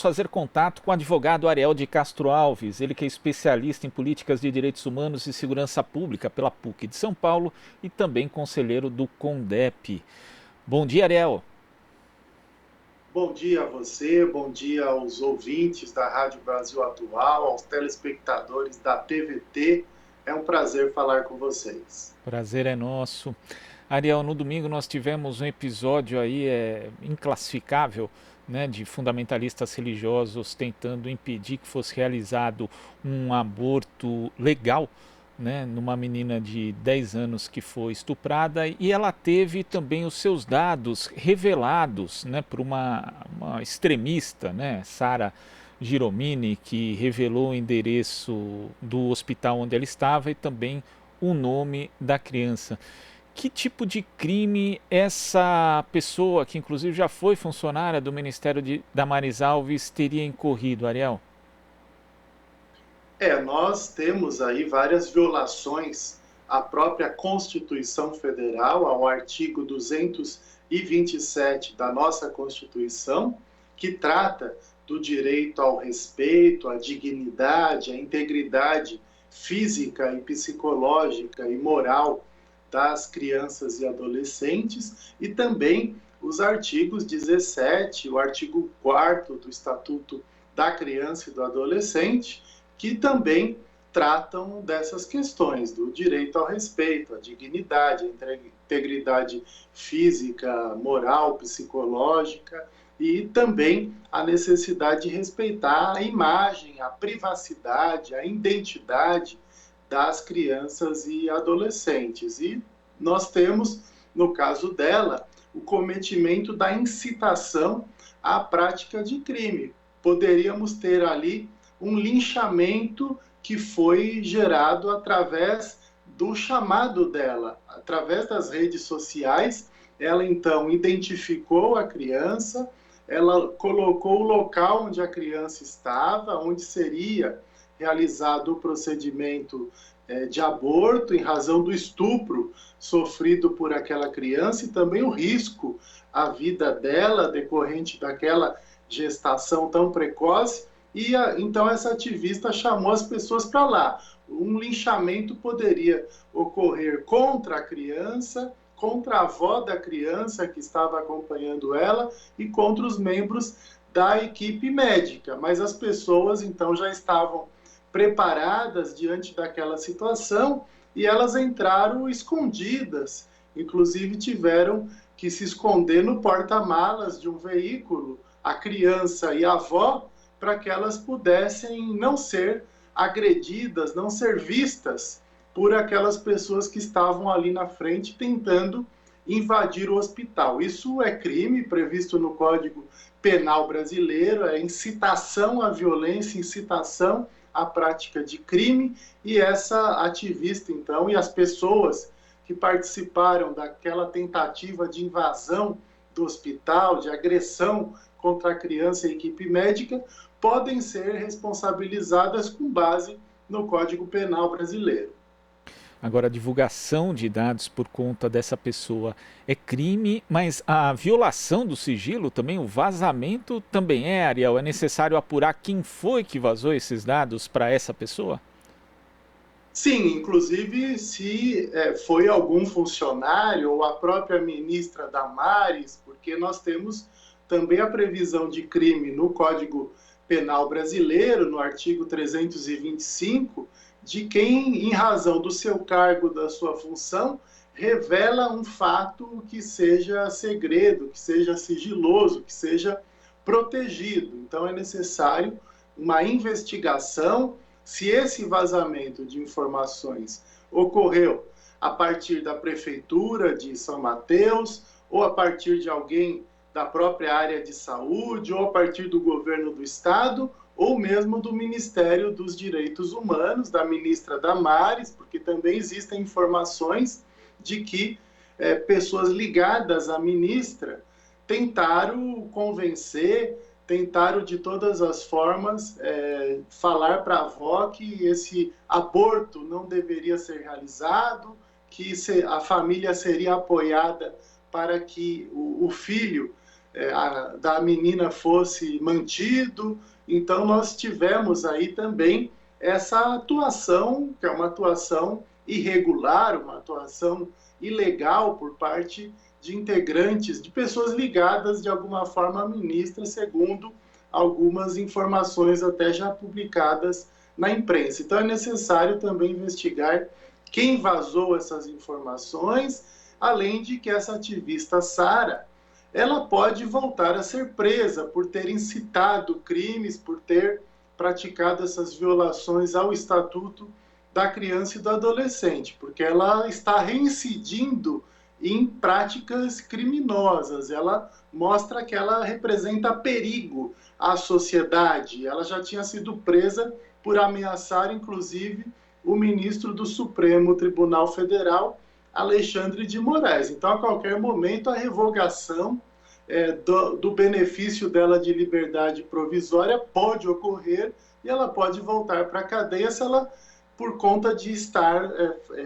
fazer contato com o advogado Ariel de Castro Alves, ele que é especialista em políticas de direitos humanos e segurança pública pela PUC de São Paulo e também conselheiro do CONDEP. Bom dia, Ariel. Bom dia a você, bom dia aos ouvintes da Rádio Brasil Atual, aos telespectadores da TVT. É um prazer falar com vocês. Prazer é nosso. Ariel, no domingo nós tivemos um episódio aí inclassificável, né, de fundamentalistas religiosos tentando impedir que fosse realizado um aborto legal, né, numa menina de 10 anos que foi estuprada, e ela teve também os seus dados revelados, né, por uma extremista, né, Sara Giromini, que revelou o endereço do hospital onde ela estava e também o nome da criança. Que tipo de crime essa pessoa, que inclusive já foi funcionária do Ministério de Damares Alves, teria incorrido, Ariel? Nós temos aí várias violações à própria Constituição Federal, ao artigo 227 da nossa Constituição, que trata do direito ao respeito, à dignidade, à integridade física e psicológica e moral das crianças e adolescentes, e também os artigos 17, o artigo 4º do Estatuto da Criança e do Adolescente, que também tratam dessas questões, do direito ao respeito, à dignidade, à integridade física, moral, psicológica, e também a necessidade de respeitar a imagem, a privacidade, a identidade das crianças e adolescentes. E nós temos, no caso dela, o cometimento da incitação à prática de crime. Poderíamos ter ali um linchamento que foi gerado através do chamado dela, através das redes sociais. Ela então identificou a criança, ela colocou o local onde a criança estava, onde seria realizado o procedimento de aborto em razão do estupro sofrido por aquela criança e também o risco à vida dela decorrente daquela gestação tão precoce. E então essa ativista chamou as pessoas para lá. Um linchamento poderia ocorrer contra a criança, contra a avó da criança que estava acompanhando ela e contra os membros da equipe médica. Mas as pessoas então já estavam preparadas diante daquela situação e elas entraram escondidas. Inclusive tiveram que se esconder no porta-malas de um veículo, a criança e a avó, para que elas pudessem não ser agredidas, não ser vistas por aquelas pessoas que estavam ali na frente tentando invadir o hospital. Isso é crime previsto no Código Penal brasileiro, é incitação à violência, incitação à prática de crime, e essa ativista, então, e as pessoas que participaram daquela tentativa de invasão do hospital, de agressão contra a criança e a equipe médica, podem ser responsabilizadas com base no Código Penal brasileiro. Agora, a divulgação de dados por conta dessa pessoa é crime, mas a violação do sigilo também, o vazamento também é, Ariel? É necessário apurar quem foi que vazou esses dados para essa pessoa? Sim, inclusive se foi algum funcionário ou a própria ministra Damares, porque nós temos também a previsão de crime no Código Penal brasileiro, no artigo 325, de quem, em razão do seu cargo, da sua função, revela um fato que seja segredo, que seja sigiloso, que seja protegido. Então, é necessário uma investigação. Se esse vazamento de informações ocorreu a partir da Prefeitura de São Mateus, ou a partir de alguém da própria área de saúde, ou a partir do governo do Estado, ou mesmo do Ministério dos Direitos Humanos, da ministra Damares, porque também existem informações de que pessoas ligadas à ministra tentaram convencer, tentaram de todas as formas falar para a avó que esse aborto não deveria ser realizado, que a família seria apoiada para que o filho da menina fosse mantido. Então, nós tivemos aí também essa atuação, que é uma atuação irregular, uma atuação ilegal por parte de integrantes, de pessoas ligadas de alguma forma à ministra, segundo algumas informações até já publicadas na imprensa. Então, é necessário também investigar quem vazou essas informações, além de que essa ativista Sara, ela pode voltar a ser presa por ter incitado crimes, por ter praticado essas violações ao Estatuto da Criança e do Adolescente, porque ela está reincidindo em práticas criminosas. Ela mostra que ela representa perigo à sociedade. Ela já tinha sido presa por ameaçar, inclusive, o ministro do Supremo Tribunal Federal, Alexandre de Moraes. Então, a qualquer momento, a revogação do benefício dela de liberdade provisória pode ocorrer e ela pode voltar para a cadeia se ela, por conta de estar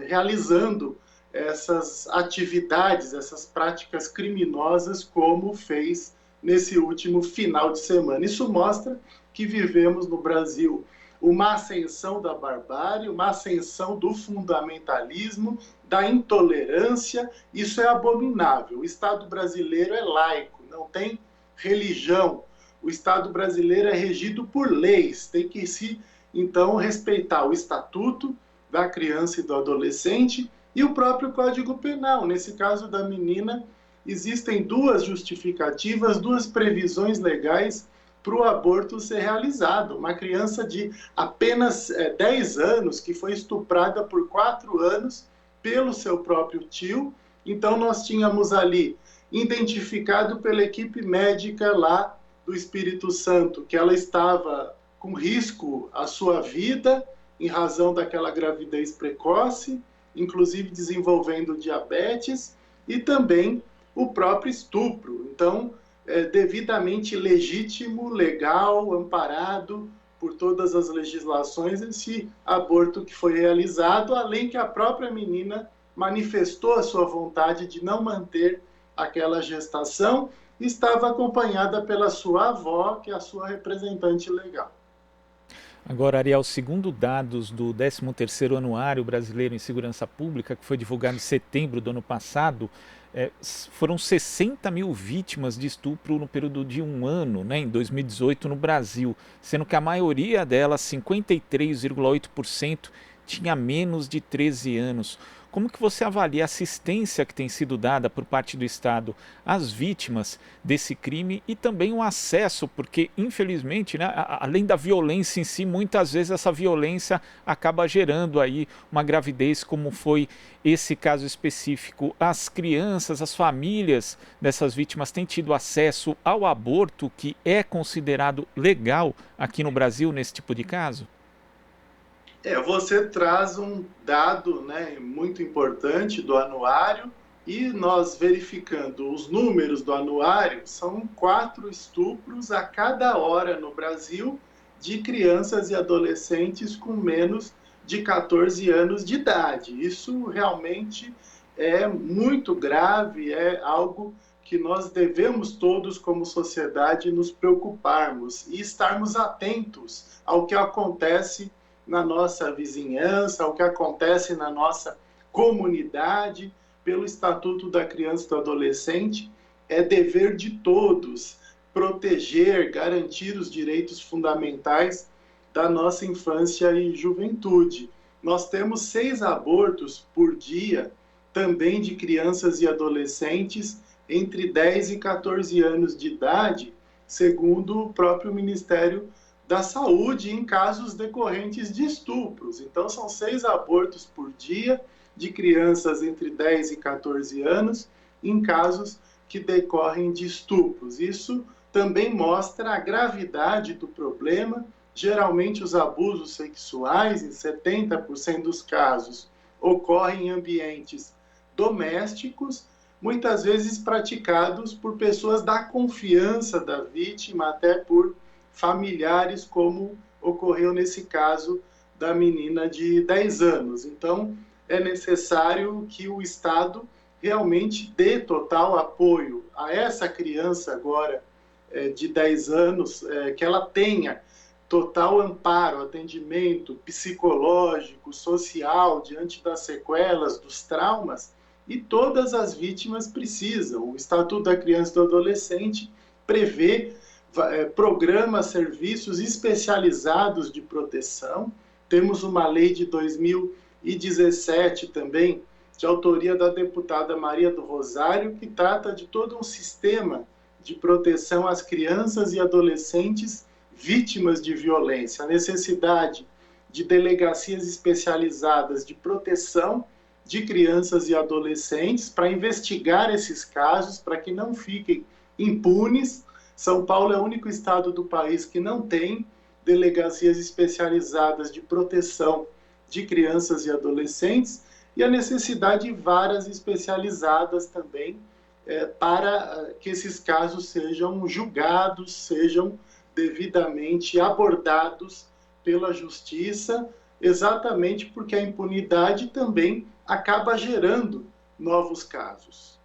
realizando essas atividades, essas práticas criminosas, como fez nesse último final de semana. Isso mostra que vivemos no Brasil uma ascensão da barbárie, uma ascensão do fundamentalismo, da intolerância. Isso é abominável. O Estado brasileiro é laico, não tem religião. O Estado brasileiro é regido por leis, tem que se, então, respeitar o Estatuto da Criança e do Adolescente e o próprio Código Penal. Nesse caso da menina, existem duas justificativas, duas previsões legais para o aborto ser realizado. Uma criança de apenas 10 anos, que foi estuprada por 4 anos pelo seu próprio tio. Então, nós tínhamos ali identificado pela equipe médica lá do Espírito Santo que ela estava com risco à sua vida em razão daquela gravidez precoce, inclusive desenvolvendo diabetes, e também o próprio estupro. Então, devidamente legítimo, legal, amparado por todas as legislações, esse aborto que foi realizado, além que a própria menina manifestou a sua vontade de não manter aquela gestação, e estava acompanhada pela sua avó, que é a sua representante legal. Agora, Ariel, segundo dados do 13º Anuário Brasileiro em Segurança Pública, que foi divulgado em setembro do ano passado, foram 60 mil vítimas de estupro no período de um ano, né, em 2018 no Brasil, sendo que a maioria delas, 53,8%, tinha menos de 13 anos. Como que você avalia a assistência que tem sido dada por parte do Estado às vítimas desse crime e também o acesso, porque infelizmente, né, além da violência em si, muitas vezes essa violência acaba gerando aí uma gravidez, como foi esse caso específico. As crianças, as famílias dessas vítimas têm tido acesso ao aborto, que é considerado legal aqui no Brasil nesse tipo de caso? Você traz um dado, né, muito importante do anuário, e nós verificando os números do anuário, são 4 estupros a cada hora no Brasil de crianças e adolescentes com menos de 14 anos de idade. Isso realmente é muito grave, é algo que nós devemos todos, como sociedade, nos preocuparmos e estarmos atentos ao que acontece na nossa vizinhança, ao que acontece na nossa comunidade. Pelo Estatuto da Criança e do Adolescente, é dever de todos proteger, garantir os direitos fundamentais da nossa infância e juventude. Nós temos 6 abortos por dia, também de crianças e adolescentes entre 10 e 14 anos de idade, segundo o próprio Ministério da Saúde, em casos decorrentes de estupros. Então, são 6 abortos por dia de crianças entre 10 e 14 anos, em casos que decorrem de estupros. Isso também mostra a gravidade do problema. Geralmente, os abusos sexuais, em 70% dos casos, ocorrem em ambientes domésticos, muitas vezes praticados por pessoas da confiança da vítima, até por familiares, como ocorreu nesse caso da menina de 10 anos. Então, é necessário que o Estado realmente dê total apoio a essa criança agora de 10 anos, que ela tenha total amparo, atendimento psicológico, social, diante das sequelas, dos traumas, e todas as vítimas precisam. O Estatuto da Criança e do Adolescente prevê programas, serviços especializados de proteção. Temos uma lei de 2017 também, de autoria da deputada Maria do Rosário, que trata de todo um sistema de proteção às crianças e adolescentes vítimas de violência, a necessidade de delegacias especializadas de proteção de crianças e adolescentes para investigar esses casos, para que não fiquem impunes. São Paulo é o único estado do país que não tem delegacias especializadas de proteção de crianças e adolescentes, e a necessidade de varas especializadas também para que esses casos sejam julgados, sejam devidamente abordados pela justiça, exatamente porque a impunidade também acaba gerando novos casos.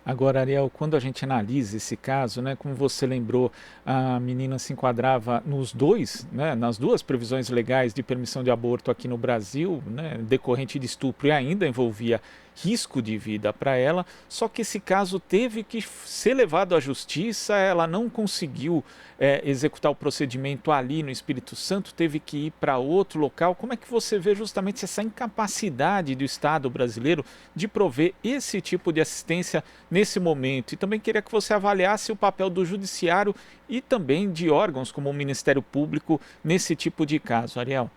Agora, Ariel, quando a gente analisa esse caso, né, como você lembrou, a menina se enquadrava nos dois, né, nas duas previsões legais de permissão de aborto aqui no Brasil, né, decorrente de estupro, e ainda envolvia risco de vida para ela, só que esse caso teve que ser levado à justiça, ela não conseguiu executar o procedimento ali no Espírito Santo, teve que ir para outro local. Como é que você vê justamente essa incapacidade do Estado brasileiro de prover esse tipo de assistência nesse momento? E também queria que você avaliasse o papel do judiciário e também de órgãos como o Ministério Público nesse tipo de caso, Ariel.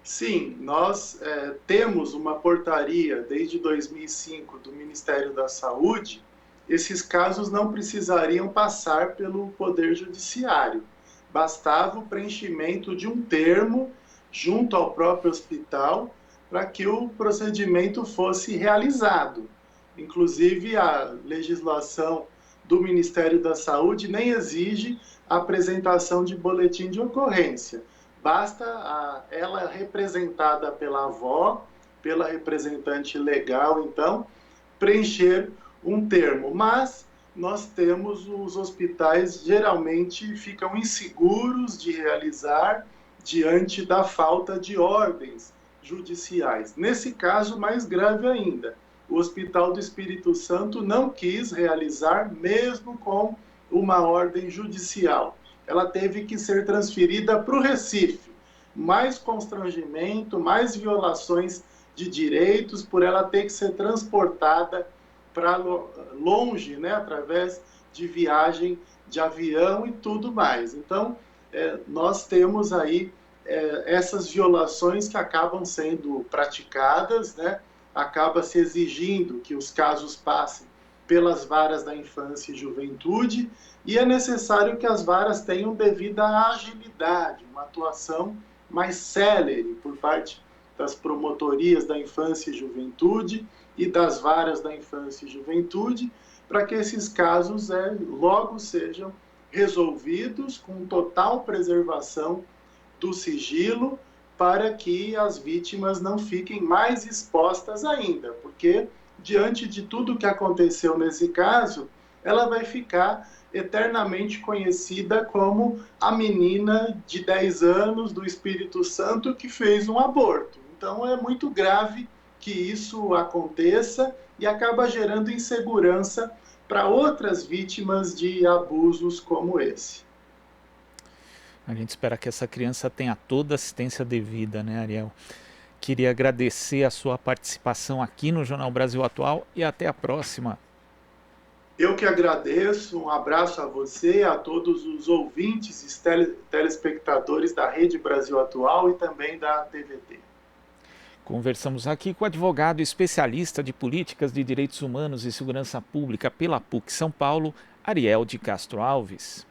Sim, nós temos uma portaria desde 2005 do Ministério da Saúde. Esses casos não precisariam passar pelo Poder Judiciário. Bastava o preenchimento de um termo junto ao próprio hospital para que o procedimento fosse realizado. Inclusive, a legislação do Ministério da Saúde nem exige a apresentação de boletim de ocorrência. Basta ela representada pela avó, pela representante legal, então, preencher um termo. Mas nós temos os hospitais geralmente ficam inseguros de realizar diante da falta de ordens judiciais. Nesse caso, mais grave ainda, o Hospital do Espírito Santo não quis realizar, mesmo com uma ordem judicial. Ela teve que ser transferida para o Recife. Mais constrangimento, mais violações de direitos, por ela ter que ser transportada para longe, né, através de viagem de avião e tudo mais. Então, nós temos aí essas violações que acabam sendo praticadas, né, acaba se exigindo que os casos passem pelas varas da infância e juventude, e é necessário que as varas tenham devida agilidade, uma atuação mais célere por parte das promotorias da infância e juventude e das varas da infância e juventude, para que esses casos logo sejam resolvidos com total preservação do sigilo, para que as vítimas não fiquem mais expostas ainda, porque diante de tudo que aconteceu nesse caso, ela vai ficar eternamente conhecida como a menina de 10 anos do Espírito Santo que fez um aborto. Então é muito grave que isso aconteça e acaba gerando insegurança para outras vítimas de abusos como esse. A gente espera que essa criança tenha toda a assistência devida, né, Ariel? Queria agradecer a sua participação aqui no Jornal Brasil Atual e até a próxima. Eu que agradeço, um abraço a você, a todos os ouvintes e telespectadores da Rede Brasil Atual e também da TVT. Conversamos aqui com o advogado especialista de políticas de direitos humanos e segurança pública pela PUC São Paulo, Ariel de Castro Alves.